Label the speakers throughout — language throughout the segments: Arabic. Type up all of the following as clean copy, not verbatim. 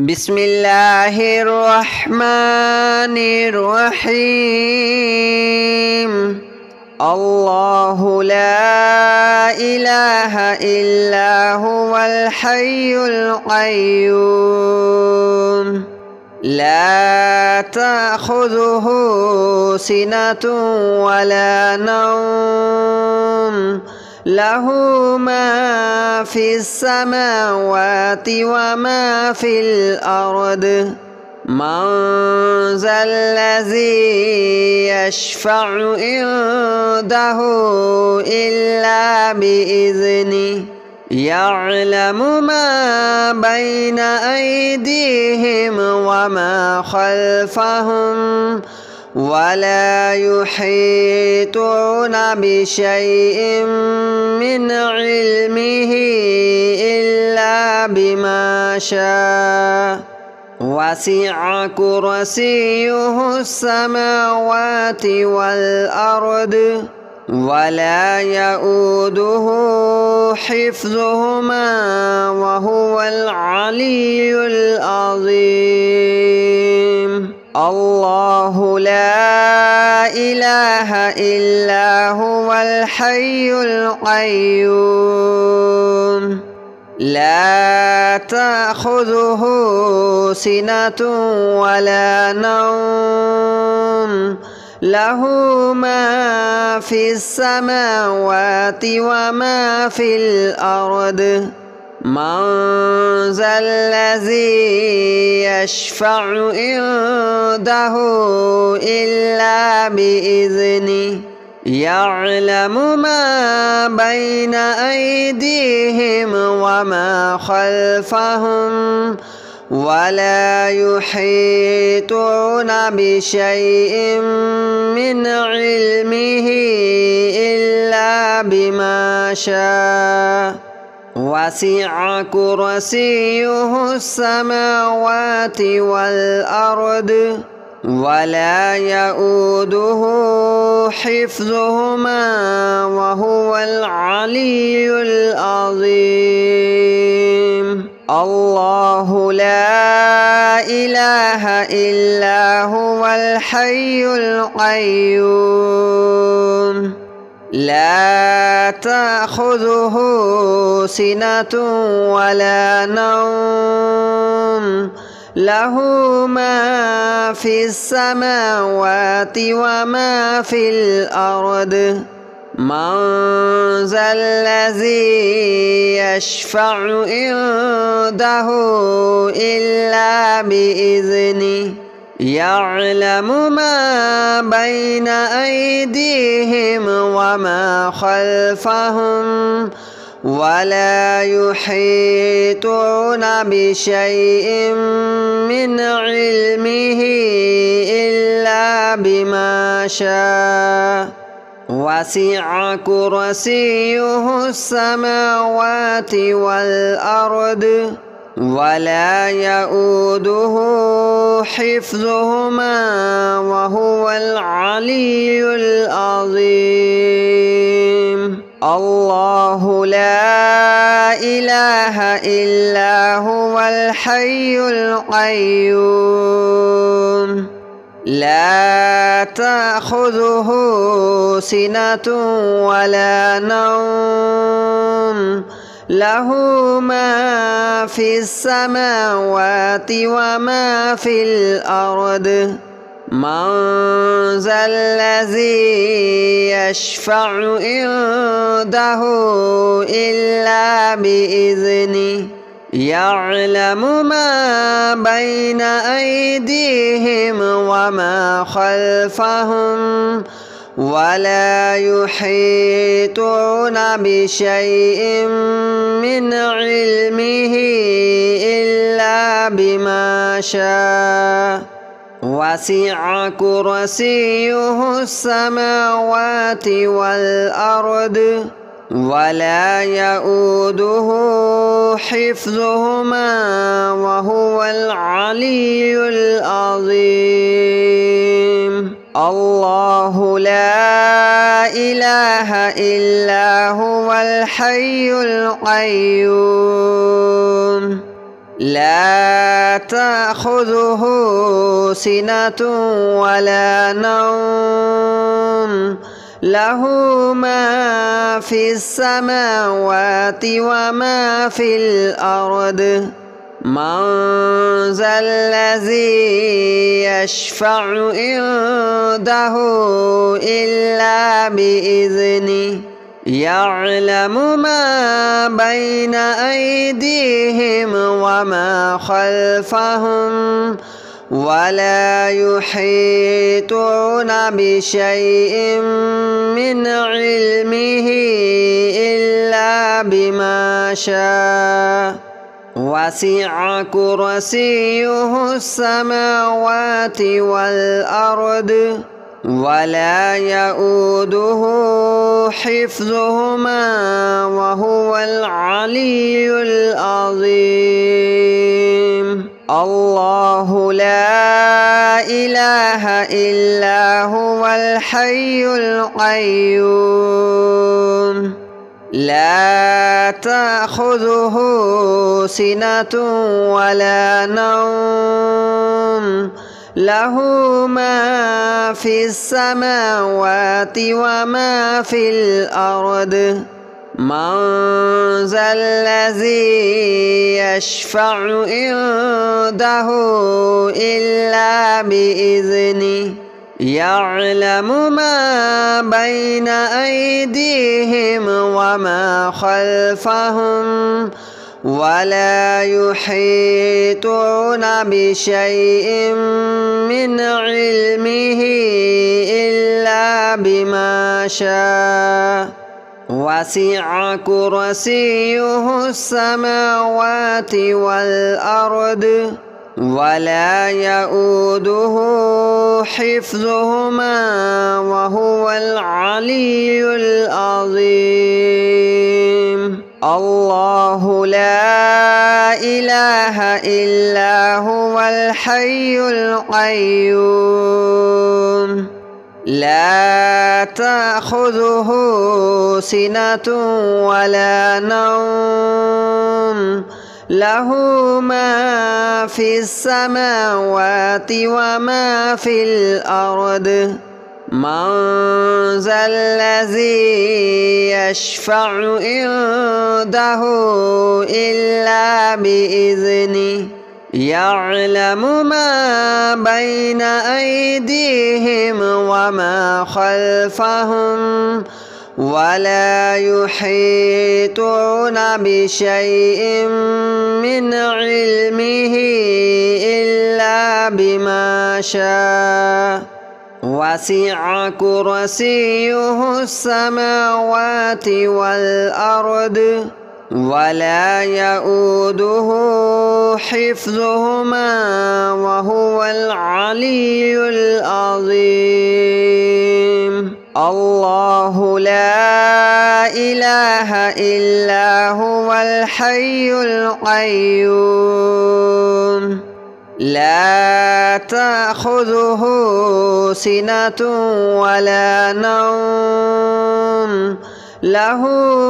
Speaker 1: بسم الله الرحمن الرحيم. الله لا إله إلا هو الحي القيوم لا تأخذه سنة ولا نوم له ما في السماوات وما في الأرض من ذا الذي يشفع عنده إلا بإذنه يعلم ما بين أيديهم وما خلفهم ولا يحيطون بشيء من علمه إلا بما شاء وسع كرسيه السماوات والأرض ولا يؤوده حفظهما وهو العلي العظيم. الله لا إله إلا هو الحي القيوم لا تأخذه سنة ولا نوم له ما في السماوات وما في الأرض من ذا الذي يشفع عنده إلا بإذنه يعلم ما بين أيديهم وما خلفهم ولا يحيطون بشيء من علمه إلا بما شاء وسع كرسيه السماوات والأرض ولا يؤوده حفظهما وهو العلي العظيم. الله لا إله إلا هو الحي القيوم لا تأخذه سنة ولا نوم له ما في السماوات وما في الأرض من ذا الذي يشفع عنده إلا بإذنه يعلم ما بين أيديهم وما خلفهم ولا يحيطون بشيء من علمه إلا بما شاء وسع كرسيه السماوات والأرض ولا يؤوده حفظهما وهو العلي العظيم. الله لا إله إلا هو الحي القيوم لا تأخذه سنة ولا نوم له ما في السماوات وما في الأرض من ذا الذي يشفع عنده إلا بإذنه يعلم ما بين أيديهم وما خلفهم ولا يحيطون بشيء من علمه إلا بما شاء وسع كرسيه السماوات والأرض ولا يؤوده حفظهما وهو العلي العظيم. الله لا إله إلا هو الحي القيوم لا تأخذه سنة ولا نوم له ما في السماوات وما في الأرض من ذا الذي يشفع عنده إلا بإذنه يعلم ما بين أيديهم وما خلفهم ولا يحيطون بشيء من علمه إلا بما شاء وسع كرسيه السماوات والأرض ولا يؤوده حفظهما وهو العلي العظيم الله لا إله إلا هو الحي القيوم لا تأخذه سنة ولا نوم له ما في السماوات وما في الأرض من ذا الذي يشفع عنده إلا بإذنه يعلم ما بين أيديهم وما خلفهم ولا يحيطون بشيء من علمه إلا بما شاء وسع كرسيه السماوات والأرض ولا يؤوده حفظهما وهو العلي العظيم الله لا إله إلا هو الحي القيوم لا تأخذه سنة ولا نوم له ما في السماوات وما في الأرض من ذا الذي يشفع عنده إلا بإذنه يعلم ما بين أيديهم وما خلفهم ولا يحيطون بشيء من علمه إلا بما شاء وسع كرسيه السماوات والأرض ولا يؤوده حفظهما وهو العلي العظيم الله لا إله إلا هو الحي القيوم لا تأخذه سنة ولا نوم له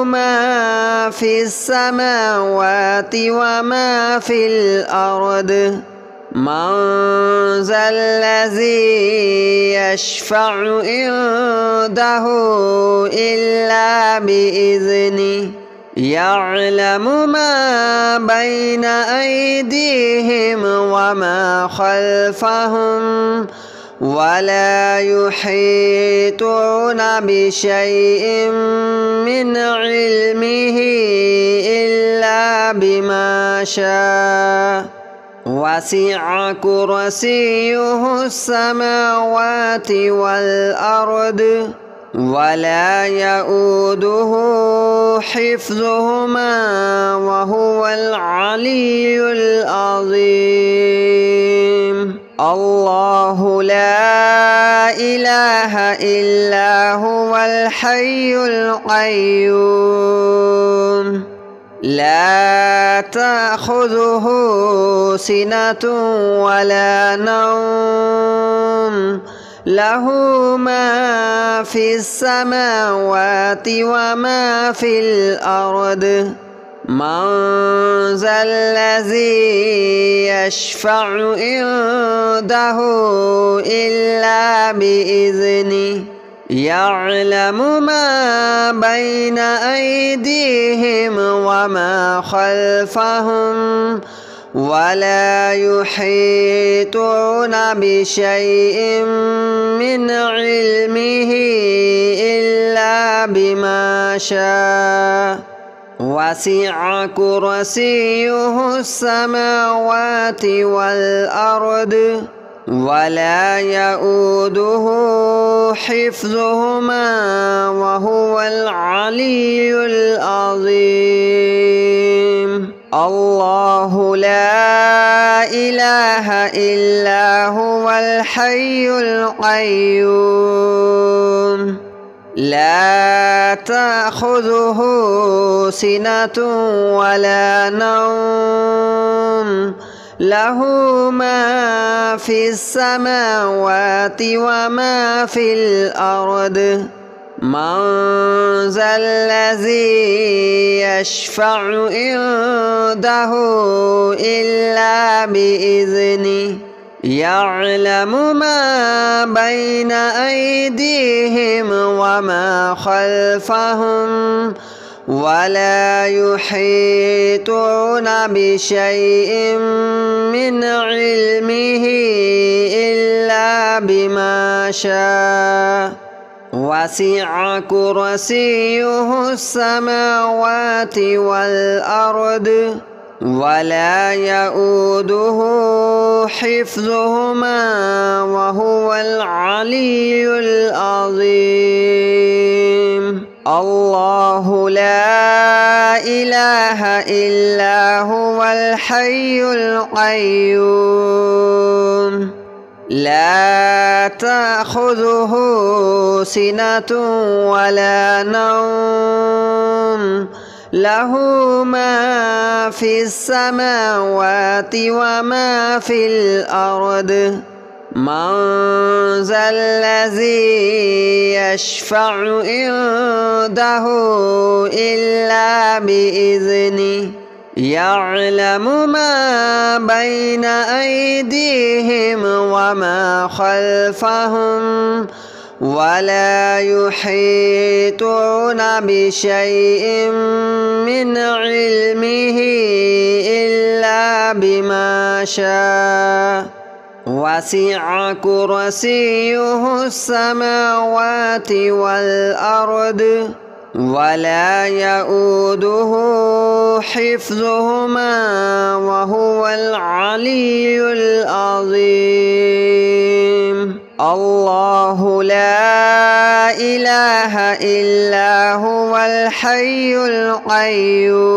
Speaker 1: ما في السماوات وما في الأرض من ذا الذي يشفع عنده إلا بإذنه يعلم ما بين أيديهم وما خلفهم ولا يحيطون بشيء من علمه إلا بما شاء وسع كرسيه السماوات والأرض ولا يؤوده حفظهما وهو العلي العظيم الله لا إله إلا هو الحي القيوم لا تأخذه سنة ولا نوم له ما في السماوات وما في الأرض من ذا الذي يشفع عنده إلا بإذنه يعلم ما بين أيديهم وما خلفهم ولا يحيطون بشيء من علمه إلا بما شاء وسع كرسيه السماوات والأرض ولا يؤوده حفظهما وهو العلي العظيم الله لا إله إلا هو الحي القيوم لا تأخذه سنة ولا نوم له ما في السماوات وما في الأرض من ذا الذي يشفع عنده إلا بإذنه يعلم ما بين أيديهم وما خلفهم ولا يحيطون بشيء من علمه إلا بما شاء وسع كرسيه السماوات والأرض ولا يؤوده حفظهما وهو العلي العظيم الله لا إله إلا هو الحي القيوم لا تأخذه سنة ولا نوم له ما في السماوات وما في الأرض من ذا الذي يشفع عنده إلا بإذنه يعلم ما بين أيديهم وما خلفهم ولا يحيطون بشيء من علمه إلا بما شاء وسع كرسيه السماوات والأرض ولا يؤوده حفظهما وهو العلي العظيم الله لا إله إلا هو الحي القيوم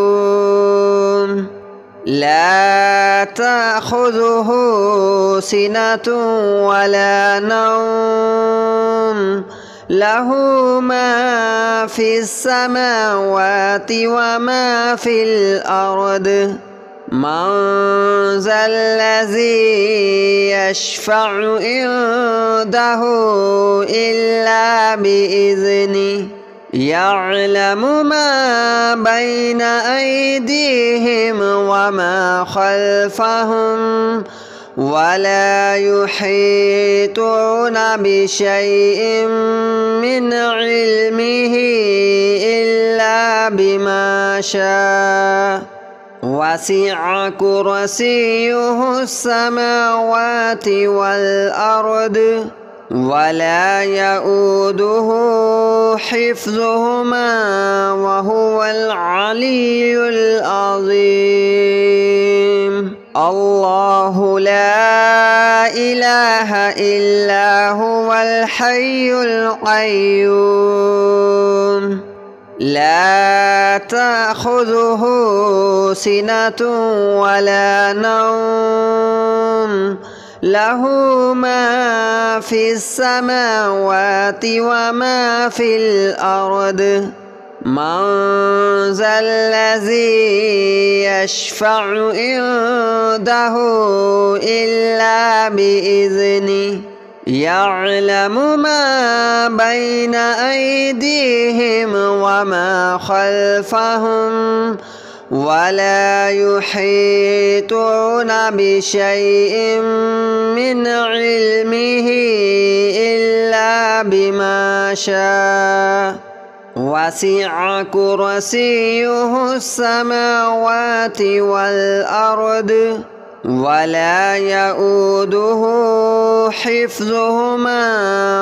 Speaker 1: لا تأخذه سنة ولا نوم له ما في السماوات وما في الأرض من ذا الذي يشفع عنده إلا بإذنه يعلم ما بين أيديهم وما خلفهم ولا يحيطون بشيء من علمه إلا بما شاء وسع كرسيه السماوات والأرض ولا يؤوده حفظهما وهو العلي العظيم الله لا إله إلا هو الحي القيوم لا تأخذه سنة ولا نوم له ما في السماوات وما في الأرض من ذا الذي يشفع عنده إلا بإذنه يعلم ما بين أيديهم وما خلفهم ولا يحيطون بشيء من علمه إلا بما شاء وسع كرسيه السماوات والأرض ولا يؤوده حفظهما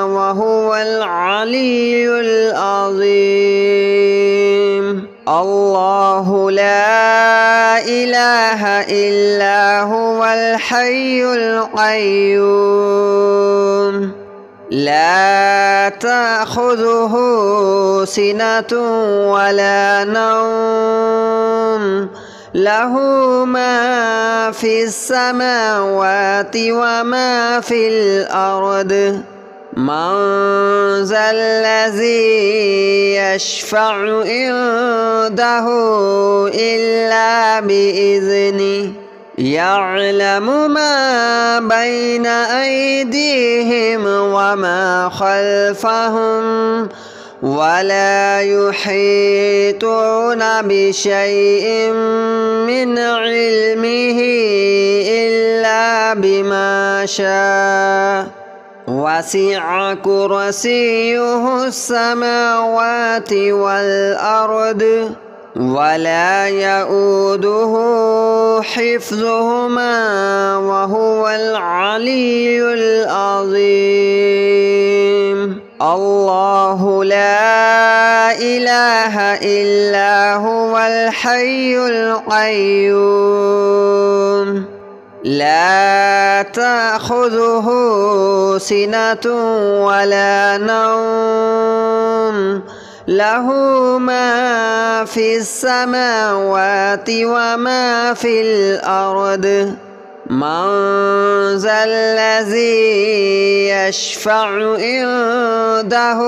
Speaker 1: وهو العلي العظيم الله لا إله إلا هو الحي القيوم لا تأخذه سنة ولا نوم له ما في السماوات وما في الأرض من ذا الذي يشفع عنده إلا بإذنه يعلم ما بين أيديهم وما خلفهم ولا يحيطون بشيء من علمه إلا بما شاء وسع كرسيه السماوات والأرض ولا يؤوده حفظهما وهو العلي العظيم الله لا إله إلا هو الحي القيوم لا تأخذه سنة ولا نوم له ما في السماوات وما في الأرض من ذا الذي يشفع عنده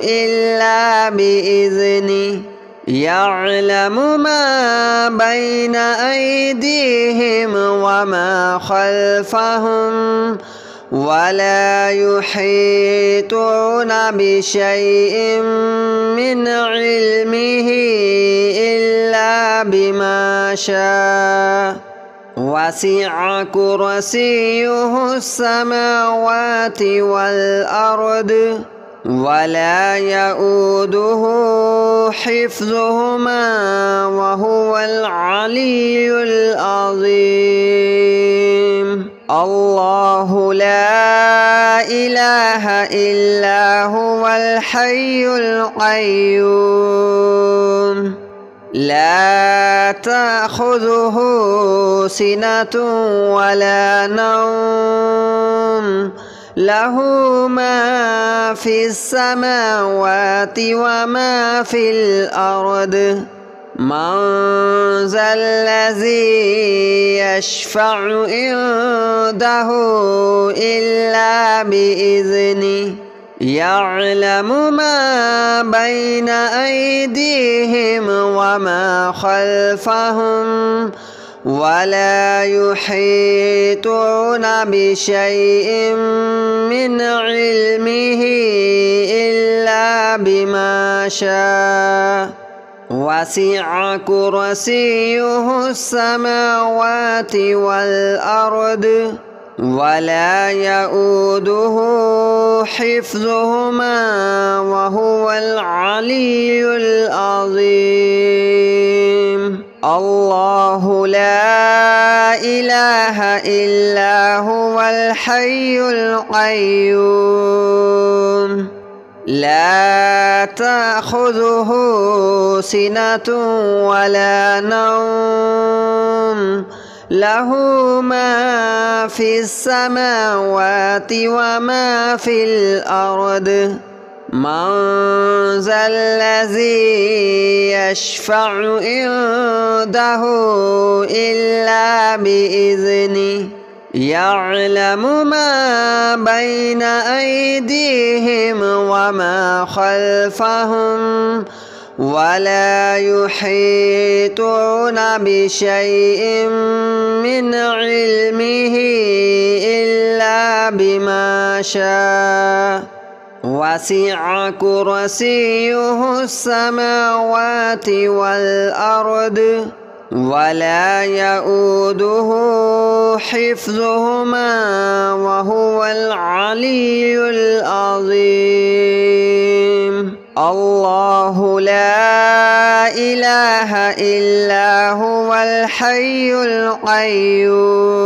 Speaker 1: إلا بإذنه يعلم ما بين أيديهم وما خلفهم ولا يحيطون بشيء من علمه إلا بما شاء وسع كرسيه السماوات والأرض ولا يؤوده حفظهما وهو العلي العظيم الله لا إله إلا هو الحي القيوم لا تأخذه سنة ولا نوم له ما في السماوات وما في الأرض من ذا الذي يشفع عنده إلا بإذنه يعلم ما بين أيديهم وما خلفهم ولا يحيطون بشيء من علمه إلا بما شاء وسع كرسيه السماوات والأرض ولا يؤوده حفظهما وهو العلي العظيم الله لا إله إلا هو الحي القيوم لا تأخذه سنة ولا نوم له ما في السماوات وما في الأرض من ذا الذي يشفع عنده إلا بإذنه يعلم ما بين أيديهم وما خلفهم ولا يحيطون بشيء من علمه إلا بما شاء وسع كرسيه السماوات والأرض ولا يؤوده حفظهما وهو العلي العظيم. الله لا إله إلا هو الحي القيوم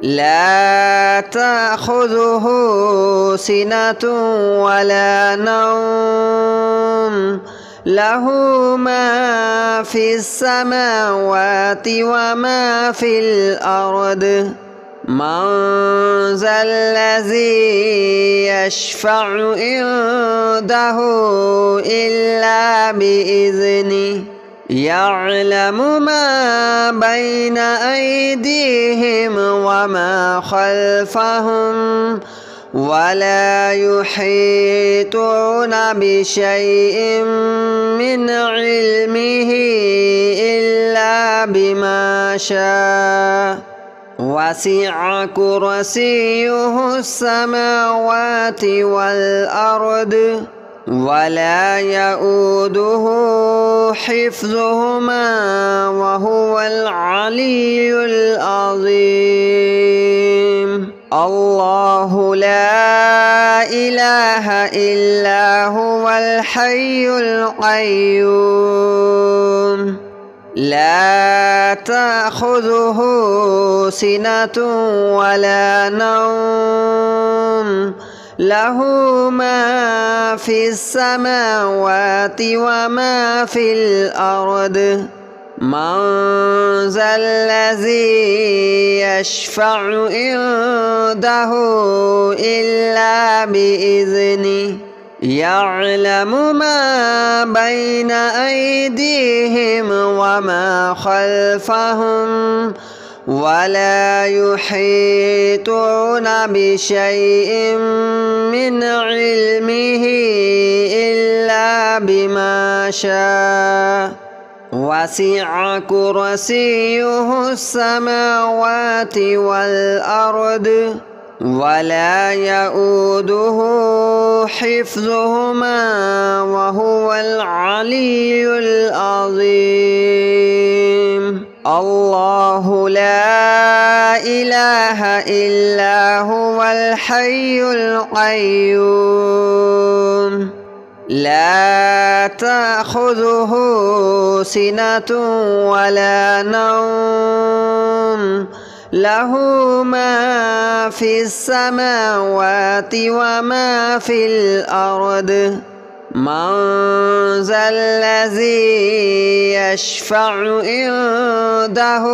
Speaker 1: لا تأخذه سنة ولا نوم له ما في السماوات وما في الأرض من ذا الذي يشفع عنده إلا بإذنه يعلم ما بين أيديهم وما خلفهم ولا يحيطون بشيء من علمه إلا بما شاء وسع كرسيه السماوات والأرض ولا يؤوده حفظهما وهو العلي العظيم. الله لا إله إلا هو الحي القيوم لا تأخذه سنة ولا نوم له ما في السماوات وما في الأرض من ذا الذي يشفع عنده إلا بإذنه يعلم ما بين أيديهم وما خلفهم ولا يحيطون بشيء من علمه إلا بما شاء وسع كرسيه السماوات والأرض ولا يؤوده حفظهما وهو العلي العظيم. الله لا إله إلا هو الحي القيوم لا تأخذه سنة ولا نوم له ما في السماوات وما في الأرض من ذا الذي يشفع عنده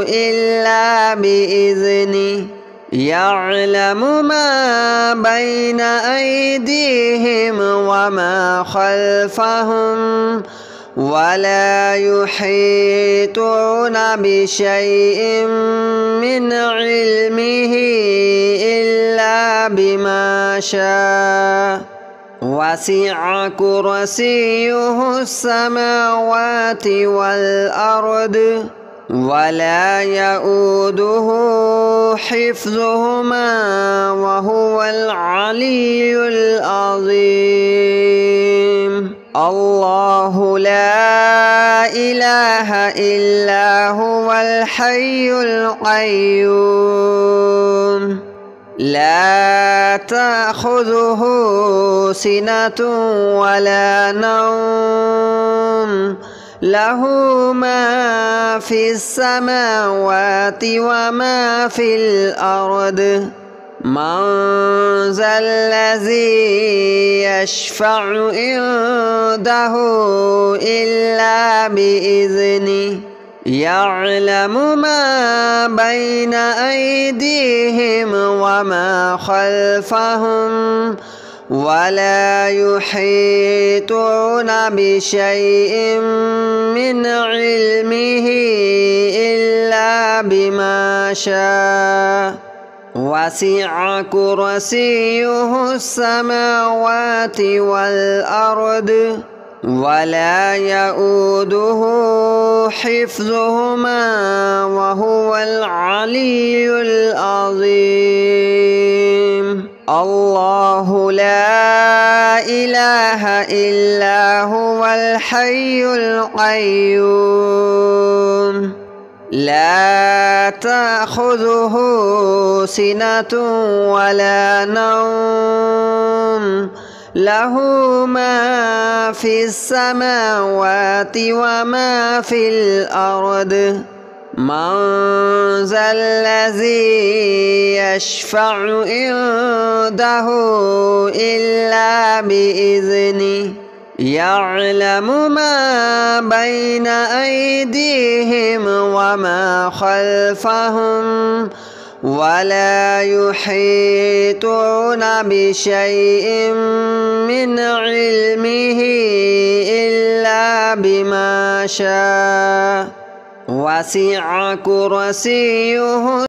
Speaker 1: إلا بإذنه يعلم ما بين أيديهم وما خلفهم ولا يحيطون بشيء من علمه إلا بما شاء وسع كرسيه السماوات والأرض ولا يؤوده حفظهما وهو العلي العظيم. الله لا إله إلا هو الحي القيوم لا تأخذه سنة ولا نوم له ما في السماوات وما في الأرض من ذا الذي يشفع عنده إلا بإذنه يعلم ما بين أيديهم وما خلفهم ولا يحيطون بشيء من علمه إلا بما شاء وسع كرسيه السماوات والأرض ولا يؤوده حفظهما وهو العلي العظيم. الله لا إله إلا هو الحي القيوم لا تأخذه سنة ولا نوم له ما في السماوات وما في الأرض من ذا الذي يشفع عنده إلا بإذنه يعلم ما بين أيديهم وما خلفهم ولا يحيطون بشيء من علمه إلا بما شاء وسع كرسيه